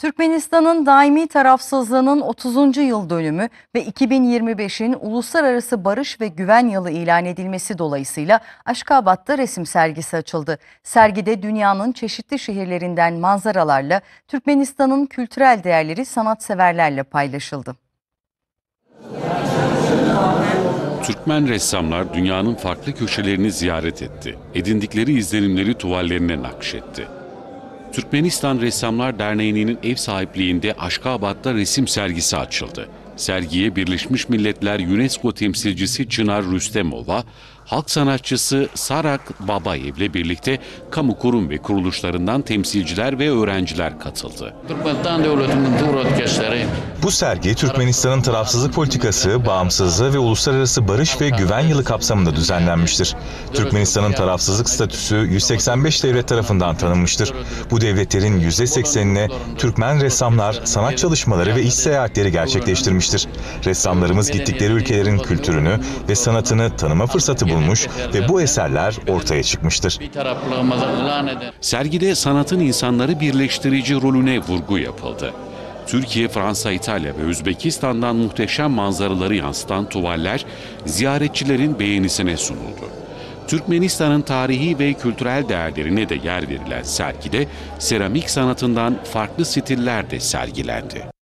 Türkmenistan'ın daimi tarafsızlığının 30. yıl dönümü ve 2025'in Uluslararası Barış ve Güven Yılı ilan edilmesi dolayısıyla Aşkabat'ta resim sergisi açıldı. Sergide dünyanın çeşitli şehirlerinden manzaralarla Türkmenistan'ın kültürel değerleri sanatseverlerle paylaşıldı. Türkmen ressamlar dünyanın farklı köşelerini ziyaret etti. Edindikleri izlenimleri tuvallerine nakşetti. Türkmenistan Ressamlar Derneği'nin ev sahipliğinde Aşkabat'ta resim sergisi açıldı. Sergiye Birleşmiş Milletler UNESCO temsilcisi Çınar Rüstemova, halk sanatçısı Sarak Babayev ile birlikte kamu kurum ve kuruluşlarından temsilciler ve öğrenciler katıldı. Bu sergi Türkmenistan'ın tarafsızlık politikası, bağımsızlığı ve uluslararası barış ve güven yılı kapsamında düzenlenmiştir. Türkmenistan'ın tarafsızlık statüsü 185 devlet tarafından tanınmıştır. Bu devletlerin %80'ine Türkmen ressamlar sanat çalışmaları ve iş seyahatleri gerçekleştirmiştir. Ressamlarımız gittikleri ülkelerin kültürünü ve sanatını tanıma fırsatı bulmuş ve bu eserler ortaya çıkmıştır. Sergide sanatın insanları birleştirici rolüne vurgu yapıldı. Türkiye, Fransa, İtalya ve Özbekistan'dan muhteşem manzaraları yansıtan tuvaller ziyaretçilerin beğenisine sunuldu. Türkmenistan'ın tarihi ve kültürel değerlerine de yer verilen sergide seramik sanatından farklı stiller de sergilendi.